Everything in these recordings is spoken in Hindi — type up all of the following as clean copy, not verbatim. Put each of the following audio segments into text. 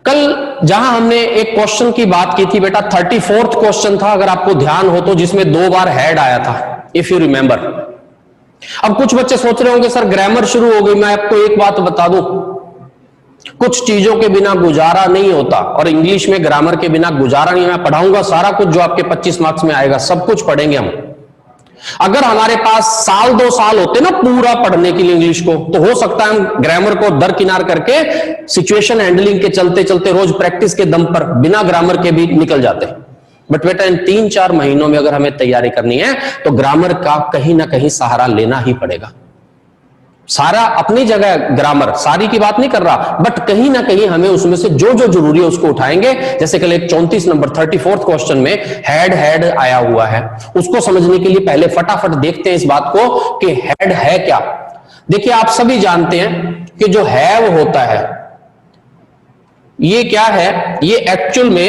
कल जहां हमने एक क्वेश्चन की बात की थी बेटा, 34th क्वेश्चन था, अगर आपको ध्यान हो तो, जिसमें 2 बार हैड आया था, इफ यू रिमेंबर। अब कुछ बच्चे सोच रहे होंगे सर ग्रामर शुरू हो गई। मैं आपको एक बात बता दूं, कुछ चीजों के बिना गुजारा नहीं होता, और इंग्लिश में ग्रामर के बिना गुजारा नहीं। मैं पढ़ाऊंगा सारा कुछ जो आपके 25 मार्क्स में आएगा, सब कुछ पढ़ेंगे हम। अगर हमारे पास साल 2 साल होते ना पूरा पढ़ने के लिए इंग्लिश को, तो हो सकता है हम ग्रामर को दरकिनार करके सिचुएशन हैंडलिंग के चलते चलते रोज प्रैक्टिस के दम पर बिना ग्रामर के भी निकल जाते। बट बेटा इन 3-4 महीनों में अगर हमें तैयारी करनी है तो ग्रामर का कहीं ना कहीं सहारा लेना ही पड़ेगा। सारा अपनी जगह ग्रामर, सारी की बात नहीं कर रहा, बट कहीं ना कहीं हमें उसमें से जो जो जरूरी है उसको उठाएंगे। जैसे कल एक 34 नंबर 34th क्वेश्चन में हैड आया हुआ है, उसको समझने के लिए पहले फटाफट देखते हैं इस बात को कि हैड है क्या। देखिए आप सभी जानते हैं कि जो हैव होता है ये क्या है, ये एक्चुअल में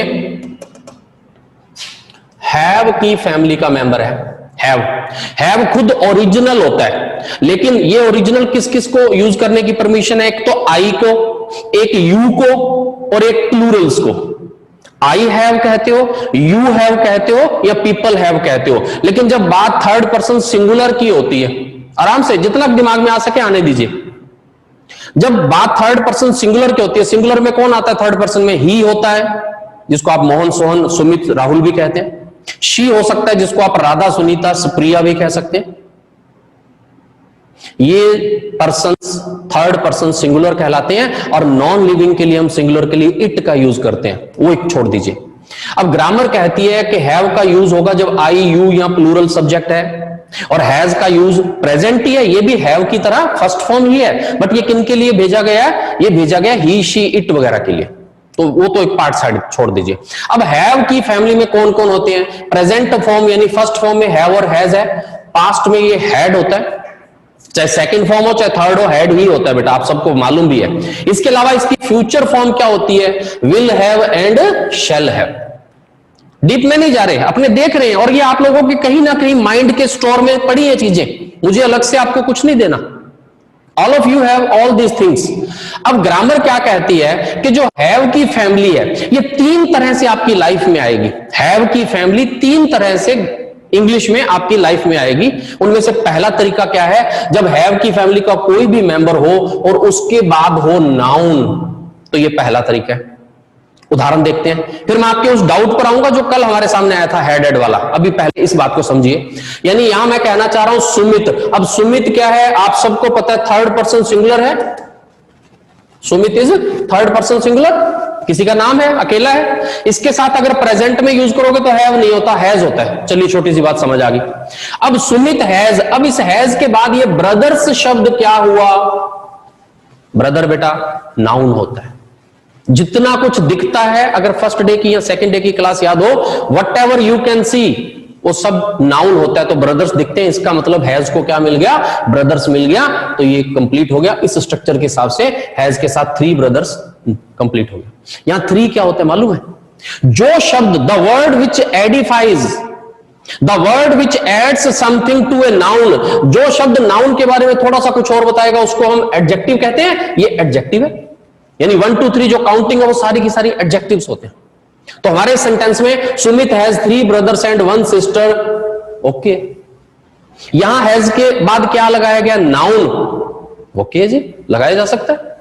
हैव की फैमिली का मेंबर है। हैव खुद ओरिजिनल होता है, लेकिन ये ओरिजिनल किस किस को यूज करने की परमिशन है? एक तो आई को, एक यू को, और एक प्लूरल्स को। आई हैव कहते हो, यू हैव कहते हो, या पीपल हैव कहते हो। लेकिन जब बात थर्ड पर्सन सिंगुलर की होती है, आराम से जितना दिमाग में आ सके आने दीजिए। जब बात थर्ड पर्सन सिंगुलर की होती है, सिंगुलर में कौन आता है? थर्ड पर्सन में ही होता है, जिसको आप मोहन, सोहन, सुमित, राहुल भी कहते हैं। शी हो सकता है, जिसको आप राधा, सुनीता, सुप्रिया भी कह सकते हैं। ये पर्सन्स थर्ड पर्सन सिंगुलर कहलाते हैं, और नॉन लिविंग के लिए हम सिंगुलर के लिए इट का यूज करते हैं, वो एक छोड़ दीजिए। अब ग्रामर कहती है कि हैव का यूज होगा जब आई, यू या प्लूरल सब्जेक्ट है, और हैज का यूज प्रेजेंट ही है, ये भी हैव की तरह फर्स्ट फॉर्म ही है, बट ये किन के लिए भेजा गया है? ये भेजा गया ही, शी, इट वगैरह के लिए। तो वो तो एक पार्ट साइड छोड़ दीजिए। अब हैव की फैमिली में कौन कौन होते हैं? प्रेजेंट फॉर्म यानी फर्स्ट फॉर्म में हैव और हैज है, पास्ट में ये हैड होता है, चाहे सेकंड फॉर्म हो चाहे थर्ड हो, हैड ही होता है बेटा, आप सबको मालूम भी है। इसके अलावा इसकी फ्यूचर फॉर्म क्या होती है? Will have and shall have. Deep में नहीं जा रहे, अपने देख रहे हैं, और ये आप लोगों के कहीं ना कहीं माइंड के स्टोर में पड़ी है चीजें, मुझे अलग से आपको कुछ नहीं देना। All of you have all these things. अब ग्रामर क्या कहती है कि जो हैव की फैमिली है ये 3 तरह से आपकी लाइफ में आएगी। हैव की फैमिली 3 तरह से इंग्लिश में आपकी लाइफ में आएगी। उनमें से पहला तरीका क्या है? जब हैव की फैमिली का कोई भी मेंबर हो और उसके बाद हो नाउन, तो ये पहला तरीका है। उदाहरण देखते हैं, फिर मैं आपके उस डाउट पर आऊंगा जो कल हमारे सामने आया था हैडेड वाला। अभी पहले इस बात को समझिए, यानी यहां मैं कहना चाह रहा हूं सुमित। अब सुमित क्या है? आप सबको पता है थर्ड पर्सन सिंगुलर है। Sumit is third person singular, किसी का नाम है, अकेला है। इसके साथ अगर प्रेजेंट में यूज करोगे तो हैव नहीं होता, हैज होता है। चलिए छोटी सी बात समझ आ गई। अब सुमित हैज, अब इस हैज के बाद ये ब्रदर्स शब्द क्या हुआ? ब्रदर बेटा नाउन होता है। जितना कुछ दिखता है, अगर फर्स्ट डे की या सेकंड डे की क्लास याद हो, what ever you can see, वो सब नाउन होता है। तो ब्रदर्स दिखते हैं, इसका मतलब हैज को क्या मिल गया? ब्रदर्स मिल गया। तो ये कंप्लीट हो गया इस स्ट्रक्चर के हिसाब से। हैज के साथ 3 ब्रदर्स कंप्लीट हो गया। यहां 3 क्या होता है मालूम है? जो शब्द, the word which edifies, the word which adds something to a noun, जो शब्द नाउन के बारे में थोड़ा सा कुछ और बताएगा उसको हम एडजेक्टिव कहते हैं। ये एडजेक्टिव है, यानी 1 2 3 जो काउंटिंग है वो सारी की सारी एडजेक्टिव्स होते हैं। तो हमारे सेंटेंस में Sumit has 3 brothers and 1 sister. Okay, यहां हैज के बाद क्या लगाया गया? नाउन। ओके जी, लगाया जा सकता है।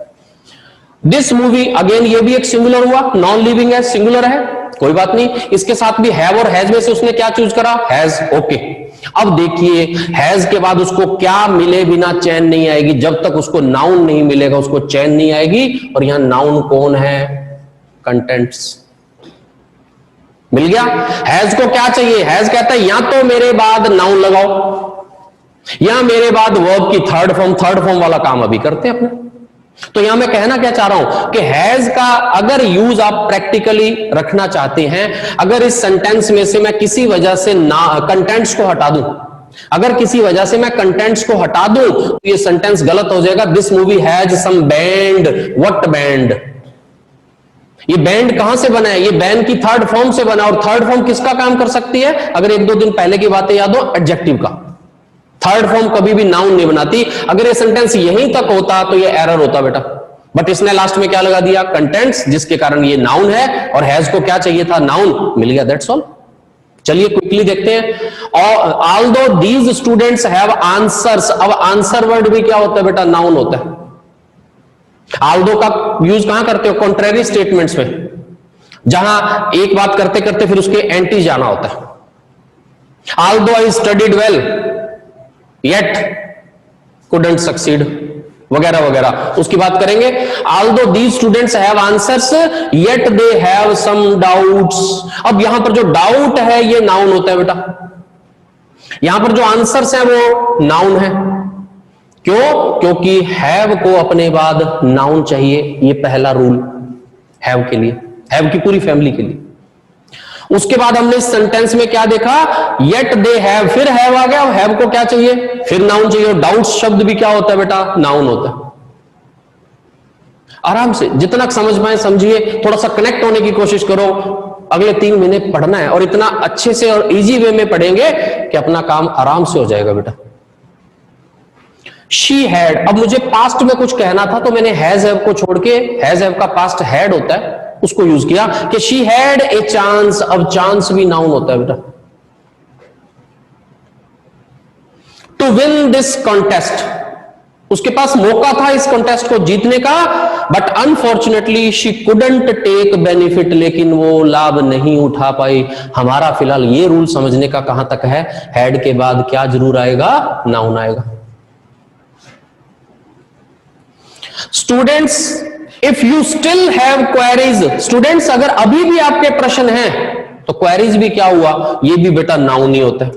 दिस मूवी, अगेन ये भी एक सिंगुलर हुआ, नॉन लिविंग है, सिंगुलर है, कोई बात नहीं। इसके साथ भी हैव और हैज में से उसने क्या चूज करा? हैज। ओके, अब देखिए हैज के बाद उसको क्या मिले बिना चैन नहीं आएगी? जब तक उसको नाउन नहीं मिलेगा उसको चैन नहीं आएगी। और यहां नाउन कौन है? कंटेंट्स। मिल गया। हैज को क्या चाहिए? हैज कहता है या तो मेरे बाद नाउन लगाओ या मेरे बाद वर्ब की थर्ड फॉर्म वाला काम अभी करते हैं अपने। तो यहां मैं कहना क्या चाह रहा हूं कि हैज का अगर यूज आप प्रैक्टिकली रखना चाहते हैं, अगर इस सेंटेंस में से मैं किसी वजह से कंटेंट्स को हटा दूं, अगर किसी वजह से मैं कंटेंट्स को हटा दूं तो ये सेंटेंस गलत हो जाएगा। This movie has some band. What band? ये बैंड कहां से बना है? ये बैंड की थर्ड फॉर्म से बना। और थर्ड फॉर्म किसका काम कर सकती है? अगर 1-2 दिन पहले की बातें याद हो, एडजेक्टिव का। थर्ड फॉर्म कभी भी नाउन नहीं बनाती। अगर ये सेंटेंस यहीं तक होता तो ये एरर होता बेटा। बट इसने लास्ट में क्या लगा दिया, कंटेंट्स, जिसके कारण ये नाउन है, और हैज को क्या चाहिए था, नाउन, मिल गया, दैट्स ऑल। चलिए क्विकली देखते हैं। और although these students have answers, अब आंसर वर्ड भी क्या होता है बेटा, नाउन होता है। ऑल्दो का यूज कहां करते हो, कॉन्ट्रेरी स्टेटमेंट्स में, जहां एक बात करते करते फिर उसके एंटी जाना होता है। Although I studied well yet couldn't succeed, वगैरह वगैरह, उसकी बात करेंगे। Although these students have answers yet they have some doubts. अब यहां पर जो डाउट है ये नाउन होता है बेटा, यहां पर जो आंसर्स है वो नाउन है। क्यों? क्योंकि हैव को अपने बाद नाउन चाहिए, ये पहला रूल हैव के लिए, हैव की पूरी फैमिली के लिए। उसके बाद हमने इस सेंटेंस में क्या देखा, येट दे हैव, फिर हैव आ गया, हैव को क्या चाहिए, फिर नाउन चाहिए। डाउट्स शब्द भी क्या होता है बेटा, नाउन होता है। आराम से जितना समझ पाए समझिए, थोड़ा सा कनेक्ट होने की कोशिश करो। अगले 3 महीने पढ़ना है और इतना अच्छे से और इजी वे में पढ़ेंगे कि अपना काम आराम से हो जाएगा बेटा। शी हैड, अब मुझे पास्ट में कुछ कहना था तो मैंने हैज हैव को छोड़ के, हैज हैव का पास्ट हैड होता है, उसको यूज किया कि शी हैड ए चांस। अब चांस भी नाउन होता है बेटा। टू विन दिस कॉन्टेस्ट, उसके पास मौका था इस कॉन्टेस्ट को जीतने का, but unfortunately she couldn't take benefit, लेकिन वो लाभ नहीं उठा पाई। हमारा फिलहाल ये रूल समझने का कहां तक है, हैड के बाद क्या जरूर आएगा, नाउन आएगा। Students if you still have queries, students अगर अभी भी आपके प्रश्न हैं तो क्वेरीज भी क्या हुआ, ये भी बेटा नाउन ही होता है,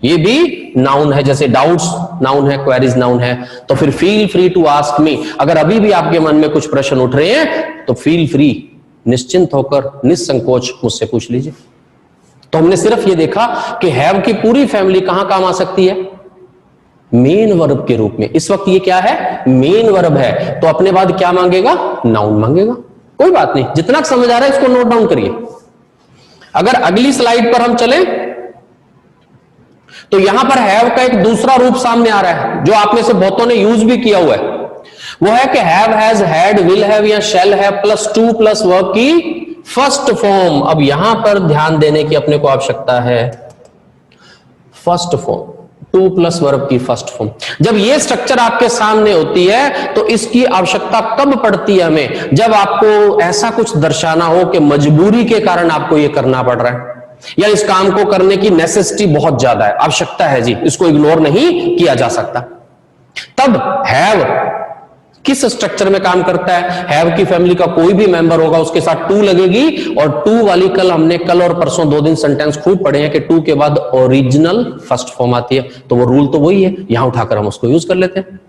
ये भी नाउन है। जैसे डाउट्स नाउन है, क्वेरीज नाउन है। तो फिर feel free to ask me, अगर अभी भी आपके मन में कुछ प्रश्न उठ रहे हैं तो फील फ्री, निश्चिंत होकर निसंकोच मुझसे पूछ लीजिए। तो हमने सिर्फ ये देखा कि हैव की पूरी फैमिली कहां काम आ सकती है, मेन वर्ब के रूप में। इस वक्त ये क्या है, मेन वर्ब है, तो अपने बाद क्या मांगेगा, नाउन मांगेगा। कोई बात नहीं, जितना समझ आ रहा है इसको नोट डाउन करिए। अगर अगली स्लाइड पर हम चले तो यहां पर हैव का एक दूसरा रूप सामने आ रहा है जो आप में से बहुतों ने यूज भी किया हुआ है। वो है कि have, has, had, will have या shall have plus to plus verb की फर्स्ट फॉर्म। अब यहां पर ध्यान देने की अपने को आवश्यकता है, first form, to plus verb की फर्स्ट फॉर्म। जब ये स्ट्रक्चर आपके सामने होती है तो इसकी आवश्यकता कब पड़ती है हमें, जब आपको ऐसा कुछ दर्शाना हो कि मजबूरी के कारण आपको ये करना पड़ रहा है, या इस काम को करने की नेसेसिटी बहुत ज्यादा है, आवश्यकता है जी, इसको इग्नोर नहीं किया जा सकता। तब हैव किस स्ट्रक्चर में काम करता है, हैव की फैमिली का कोई भी मेंबर होगा उसके साथ टू लगेगी, और टू वाली कल और परसों 2 दिन सेंटेंस खूब पढ़े हैं कि टू के बाद ओरिजिनल फर्स्ट फॉर्म आती है। तो वो रूल तो वही है, यहां उठाकर हम उसको यूज कर लेते हैं।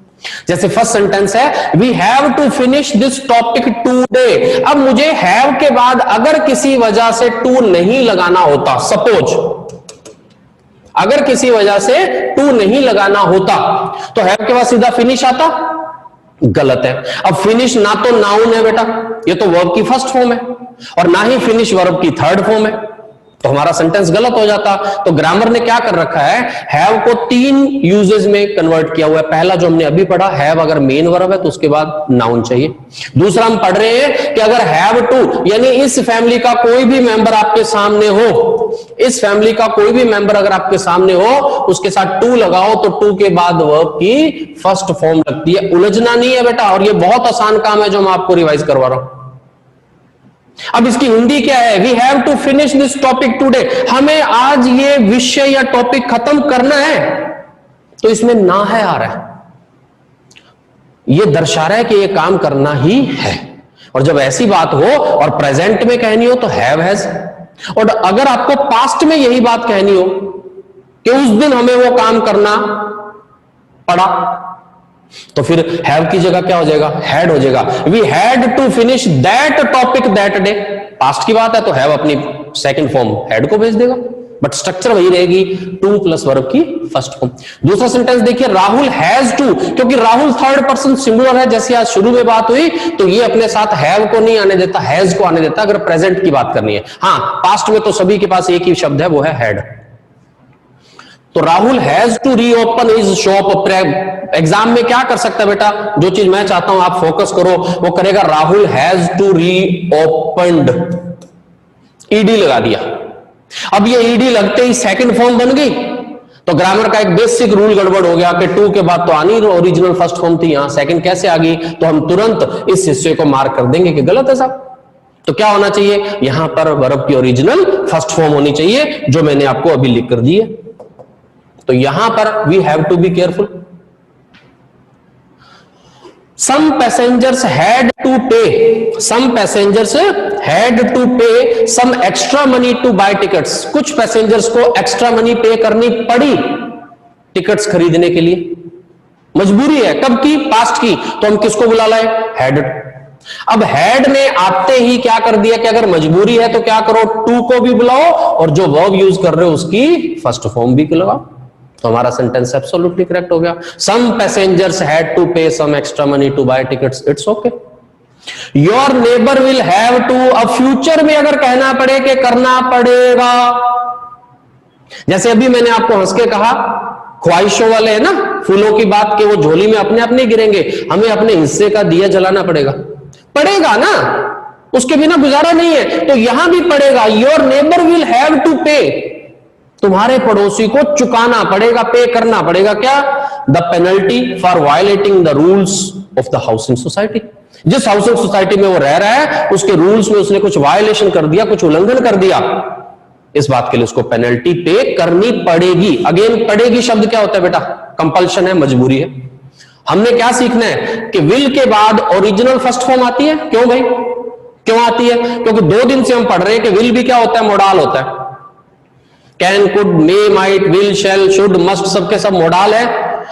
जैसे फर्स्ट सेंटेंस है, we have to finish this topic today. अब मुझे हैव के बाद अगर किसी वजह से टू नहीं लगाना होता, सपोज अगर किसी वजह से टू नहीं लगाना होता तो हैव के बाद सीधा फिनिश आता, गलत है। अब फिनिश ना तो नाउन है बेटा, ये तो वर्ब की फर्स्ट फॉर्म है, और ना ही फिनिश वर्ब की थर्ड फॉर्म है, तो हमारा सेंटेंस गलत हो जाता। तो ग्रामर ने क्या कर रखा है, हैव को 3 यूजेस में कन्वर्ट किया हुआ है। पहला जो हमने अभी पढ़ा, हैव अगर मेन वर्ब है तो उसके बाद नाउन चाहिए। दूसरा हम पढ़ रहे हैं कि अगर हैव टू, यानी इस फैमिली का कोई भी मेंबर आपके सामने हो, इस फैमिली का कोई भी मेंबर अगर आपके सामने हो, उसके साथ टू लगाओ तो टू के बाद वर्ब की फर्स्ट फॉर्म लगती है। उलझना नहीं है बेटा, और ये बहुत आसान काम है जो मैं आपको रिवाइज करवा रहा हूं। अब इसकी हिंदी क्या है, we have to finish this topic today, हमें आज ये विषय या टॉपिक खत्म करना है, तो इसमें ना है आ रहा है, ये दर्शा रहा है कि ये काम करना ही है। और जब ऐसी बात हो और प्रेजेंट में कहनी हो तो हैव, हैज, और अगर आपको पास्ट में यही बात कहनी हो कि उस दिन हमें वो काम करना पड़ा, तो फिर हैव की जगह क्या हो जाएगा, हैड हो जाएगा। We had to finish that topic that day, past की बात है तो हैव अपनी सेकंड फॉर्म हैड को भेज देगा, बट स्ट्रक्चर वही रहेगी, टू प्लस वर्ब की फर्स्ट फॉर्म। दूसरा सेंटेंस देखिए, राहुल हैज टू, क्योंकि राहुल थर्ड पर्सन सिंगुलर है, जैसे आज शुरू में बात हुई, तो ये अपने साथ हैव को नहीं आने देता, हैज को आने देता अगर प्रेजेंट की बात करनी है। हाँ, पास्ट में तो सभी के पास एक ही शब्द है, वो है हैड। तो Rahul has to reopen his shop. Exam में क्या कर सकता है बेटा, जो चीज मैं चाहता हूं आप फोकस करो वो करेगा, Rahul has to reopened, ED लगा दिया। अब ये ईडी लगते ही सेकंड फॉर्म बन गई, तो ग्रामर का एक बेसिक रूल गड़बड़ हो गया कि टू के बाद तो आनी ओरिजिनल फर्स्ट फॉर्म थी, यहां सेकंड कैसे आ गई, तो हम तुरंत इस हिस्से को मार्क कर देंगे कि गलत है साहब। तो क्या होना चाहिए, यहां पर वर्ब की ओरिजिनल फर्स्ट फॉर्म होनी चाहिए, जो मैंने आपको अभी लिख कर दी है। तो यहां पर we have to be careful. Some passengers had to pay some extra money to buy tickets. कुछ पैसेंजर्स को एक्स्ट्रा मनी पे करनी पड़ी टिकट्स खरीदने के लिए, मजबूरी है। कब की, पास्ट की, तो हम किसको बुला लाए, हैड। अब हैड ने आते ही क्या कर दिया कि अगर मजबूरी है तो क्या करो, टू को भी बुलाओ और जो वर्ब यूज कर रहे हो उसकी फर्स्ट फॉर्म भी लगाओ, तो हमारा सेंटेंस एब्सोल्युटली करेक्ट हो गया। सम passengers had to pay some extra money to buy tickets, it's okay. Your neighbour will have to, अब फ्यूचर में अगर कहना पड़े कि करना पड़ेगा, जैसे अभी मैंने आपको हंस के कहा, ख्वाहिशों वाले है ना, फूलों की बात के वो झोली में अपने अपने गिरेंगे, हमें अपने हिस्से का दिया जलाना पड़ेगा ना, उसके बिना गुजारा नहीं है, तो यहां भी पड़ेगा। Your neighbour will have to pay, तुम्हारे पड़ोसी को चुकाना पड़ेगा, पे करना पड़ेगा। क्या, the penalty for violating the rules of the housing society. जिस हाउसिंग सोसाइटी में वो रह रहा है उसके रूल्स में उसने कुछ वायलेशन कर दिया, कुछ उल्लंघन कर दिया, इस बात के लिए उसको पेनल्टी पे करनी पड़ेगी। अगेन पड़ेगी शब्द क्या होता है बेटा, कंपल्शन है, मजबूरी है। हमने क्या सीखना है कि विल के बाद ओरिजिनल फर्स्ट फॉर्म आती है। क्यों भाई, क्यों आती है, क्योंकि 2 दिन से हम पढ़ रहे हैं कि विल भी क्या होता है, मोडाल होता है। Can, could, may, might, will, shall, should, must, सबके सब मोडाल है,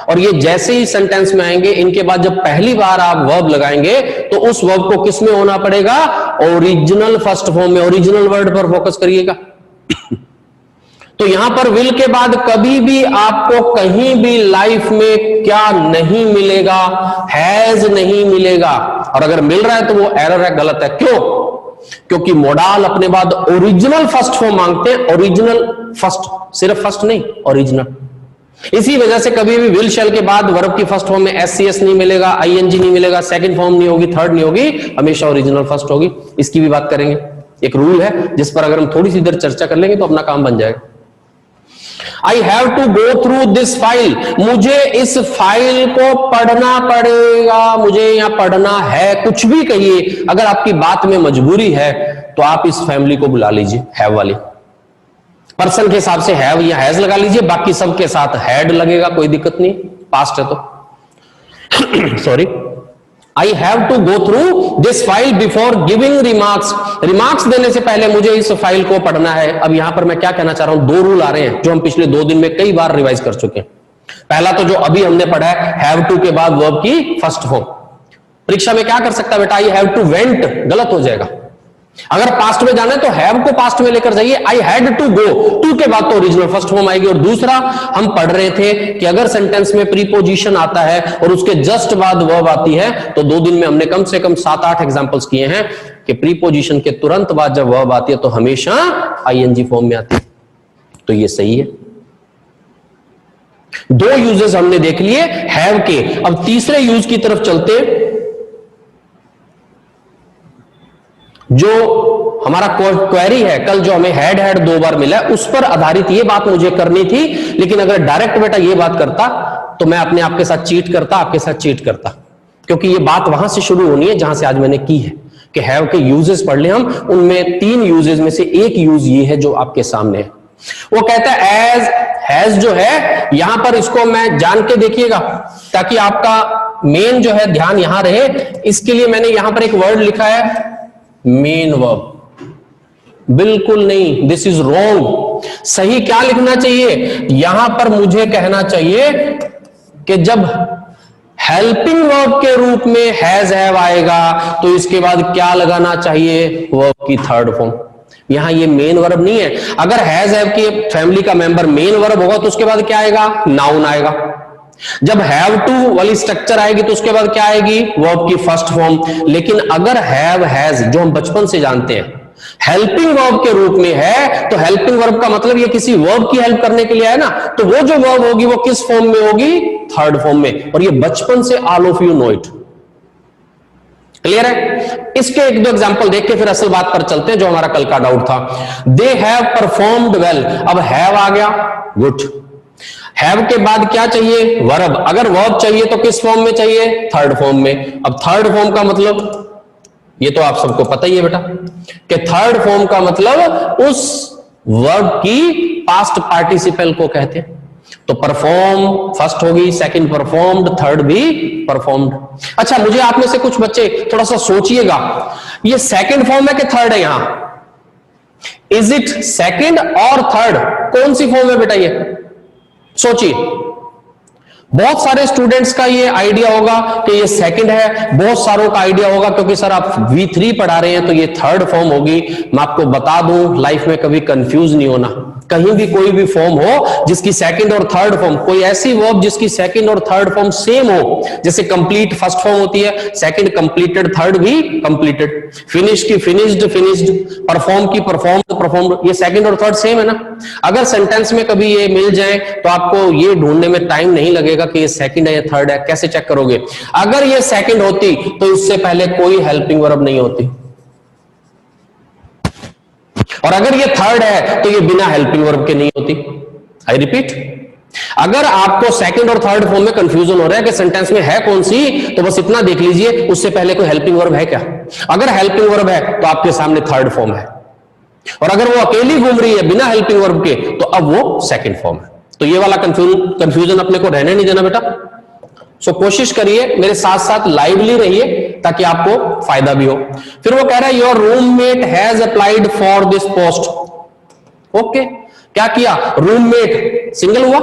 और ये जैसे ही सेंटेंस में आएंगे इनके बाद जब पहली बार आप वर्ब लगाएंगे तो उस वर्ब को किस में होना पड़ेगा, ओरिजिनल फर्स्ट फॉर्म में। ओरिजिनल वर्ड पर फोकस करिएगा। तो यहां पर विल के बाद कभी भी आपको कहीं भी लाइफ में क्या नहीं मिलेगा, हैज नहीं मिलेगा, और अगर मिल रहा है तो वो एरर है, गलत है। क्यों, क्योंकि मोडाल अपने बाद ओरिजिनल फर्स्ट फॉर्म मांगते हैं, ओरिजिनल फर्स्ट, सिर्फ फर्स्ट नहीं, ओरिजिनल। इसी वजह से कभी भी विल शैल के बाद वर्ब की फर्स्ट फॉर्म में एससीएस नहीं मिलेगा, आईएनजी नहीं मिलेगा, सेकंड फॉर्म नहीं होगी, थर्ड नहीं होगी, हमेशा ओरिजिनल फर्स्ट होगी। इसकी भी बात करेंगे, एक रूल है जिस पर अगर हम थोड़ी सी देर चर्चा कर लेंगे तो अपना काम बन जाएगा। I have to go through this file, मुझे इस फाइल को पढ़ना पड़ेगा, मुझे यहां पढ़ना है, कुछ भी कहिए, अगर आपकी बात में मजबूरी है तो आप इस फैमिली को बुला लीजिए, हैव वाली। पर्सन के हिसाब से हैव या हैज लगा लीजिए, बाकी सब के साथ हैड लगेगा, कोई दिक्कत नहीं, पास्ट है तो। Sorry, I have to go through this file before giving remarks, remarks देने से पहले मुझे इस फाइल को पढ़ना है। अब यहां पर मैं क्या कहना चाह रहा हूं, 2 रूल आ रहे हैं जो हम पिछले 2 दिन में कई बार रिवाइज कर चुके हैं। पहला तो जो अभी हमने पढ़ा है, हैव टू के बाद वर्ब की फर्स्ट फॉर्म। परीक्षा में क्या कर सकता है बेटा, आई हैव टू वेंट, गलत हो जाएगा। अगर पास्ट में जाना है तो हैव को पास्ट में लेकर जाइए, I had to go, to के बाद तो ओरिजिनल फर्स्ट फॉर्म आएगी। और दूसरा, हम पढ़ रहे थे कि अगर सेंटेंस में प्रीपोजिशन आता है और उसके जस्ट बाद वर्ब आती है, तो 2 दिन में हमने कम से कम 7-8 एग्जांपल्स किए हैं कि प्रीपोजिशन के तुरंत बाद जब वर्ब आती है तो हमेशा आईएनजी फॉर्म में आती है। तो ये सही है। 2 यूजेस हमने देख लिए हैव के। अब तीसरे यूज की तरफ चलते, जो हमारा क्वेरी है, कल जो हमें हैड 2 बार मिला है, उस पर आधारित ये बात मुझे करनी थी। लेकिन अगर डायरेक्ट बेटा ये बात करता तो मैं अपने आप के साथ चीट करता, आपके साथ चीट करता, क्योंकि ये बात वहां से शुरू होनी है जहां से आज मैंने की है कि हैव के यूजेस पढ़ ले हम। उनमें 3 यूजेस में से एक यूज ये है जो आपके सामने है। वो कहता है एज, हैज जो है यहां पर, इसको मैं जान के देखिएगा ताकि आपका मेन जो है ध्यान यहां रहे। इसके लिए मैंने यहां पर एक वर्ड लिखा है मेन वर्ब। बिल्कुल नहीं, दिस इज रॉन्ग। सही क्या लिखना चाहिए, यहां पर मुझे कहना चाहिए कि जब हेल्पिंग वर्ब के रूप में हैज हैव आएगा तो इसके बाद क्या लगाना चाहिए, वर्ब की थर्ड फॉर्म। यहां ये मेन वर्ब नहीं है। अगर हैज हैव की फैमिली का मेंबर मेन वर्ब होगा तो उसके बाद क्या आएगा, नाउन आएगा। जब हैव टू वाली स्ट्रक्चर आएगी तो उसके बाद क्या आएगी, वर्ब की फर्स्ट फॉर्म। लेकिन अगर हैव हैज जो हम बचपन से जानते हैं हेल्पिंग वर्ब के रूप में है, तो हेल्पिंग वर्ब का मतलब ये किसी वर्ब की हेल्प करने के लिए है ना, तो वो जो वर्ब होगी वो किस फॉर्म में होगी? थर्ड फॉर्म में। और ये बचपन से all of you know it. Clear है? इसके एक दो एग्जांपल देख के फिर असल बात पर चलते हैं, जो हमारा कल का डाउट था। दे हैव परफॉर्म्ड वेल, अब हैव आ गया, गुड। हैव के बाद क्या चाहिए? वर्ब। अगर वर्ब चाहिए तो किस फॉर्म में चाहिए? थर्ड फॉर्म में। अब थर्ड फॉर्म का मतलब ये तो आप सबको पता ही है बेटा, कि थर्ड फॉर्म का मतलब उस वर्ब की पास्ट पार्टिसिपल को कहते हैं। तो परफॉर्म फर्स्ट होगी, सेकंड परफॉर्म्ड, थर्ड भी परफॉर्म्ड। अच्छा, मुझे आप में से कुछ बच्चे थोड़ा सा सोचिएगा, ये सेकंड फॉर्म है कि थर्ड है? यहां इज इट सेकंड और थर्ड? कौन सी फॉर्म है बेटा ये? सोचिए। बहुत सारे स्टूडेंट्स का ये आइडिया होगा कि ये सेकंड है, बहुत सारों का आइडिया होगा क्योंकि सर आप V3 पढ़ा रहे हैं तो ये थर्ड फॉर्म होगी। मैं आपको बता दूं, लाइफ में कभी कंफ्यूज नहीं होना। कहीं भी कोई भी फॉर्म हो जिसकी सेकंड और थर्ड फॉर्म, कोई ऐसी वर्ब जिसकी सेकंड और थर्ड फॉर्म सेम हो, जैसे कंप्लीट फर्स्ट फॉर्म होती है, सेकंड कंप्लीटेड, थर्ड भी कंप्लीटेड, फिनिश की फिनिश्ड फिनिश्ड, परफॉर्म की परफॉर्म्ड परफॉर्म्ड, ये सेकंड और थर्ड सेम है ना। अगर सेंटेंस में कभी ये मिल जाए तो आपको ये ढूंढने में टाइम नहीं लगेगा कि ये सेकंड है या थर्ड है। कैसे चेक करोगे? अगर ये सेकंड होती तो इससे पहले कोई हेल्पिंग वर्ब नहीं होती, और अगर ये थर्ड है तो ये बिना हेल्पिंग वर्ब के नहीं होती। आई रिपीट, अगर आपको सेकंड और थर्ड फॉर्म में कंफ्यूजन हो रहा है कि सेंटेंस में है कौन सी, तो बस इतना देख लीजिए उससे पहले कोई हेल्पिंग वर्ब है क्या। अगर हेल्पिंग वर्ब है तो आपके सामने थर्ड फॉर्म है, और अगर वो अकेली घूम रही है बिना हेल्पिंग वर्ब के तो अब वो सेकंड फॉर्म है। तो ये वाला कंफ्यूजन अपने को रहने नहीं देना बेटा। सो कोशिश करिए, मेरे साथ साथ लाइवली रहिए ताकि आपको फायदा भी हो। फिर वो कह रहा है your roommate has applied for this post. Okay, क्या किया? रूममेट सिंगल हुआ,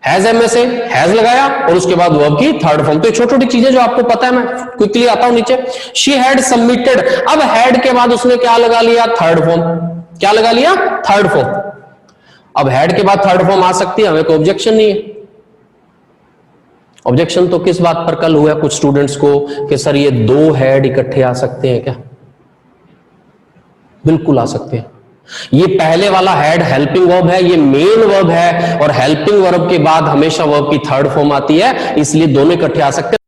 हैज में से हैज लगाया और उसके बाद वर्ब की थर्ड फॉर्म। तो छोटी छोटी चीजें जो आपको पता है, मैं क्विकली आता हूं नीचे। शी हैड सबमिटेड, अब हैड के बाद उसने क्या लगा लिया? Third form. क्या लगा लिया? Third form. अब हैड के बाद थर्ड फॉर्म आ सकती है, हमें कोई ऑब्जेक्शन नहीं है। ऑब्जेक्शन तो किस बात पर कल हुआ कुछ स्टूडेंट्स को कि सर ये दो हैड इकट्ठे आ सकते हैं क्या? बिल्कुल आ सकते हैं। ये पहले वाला हैड हेल्पिंग वर्ब है, ये मेन वर्ब है, और हेल्पिंग वर्ब के बाद हमेशा वर्ब की थर्ड फॉर्म आती है, इसलिए दोनों इकट्ठे आ सकते हैं।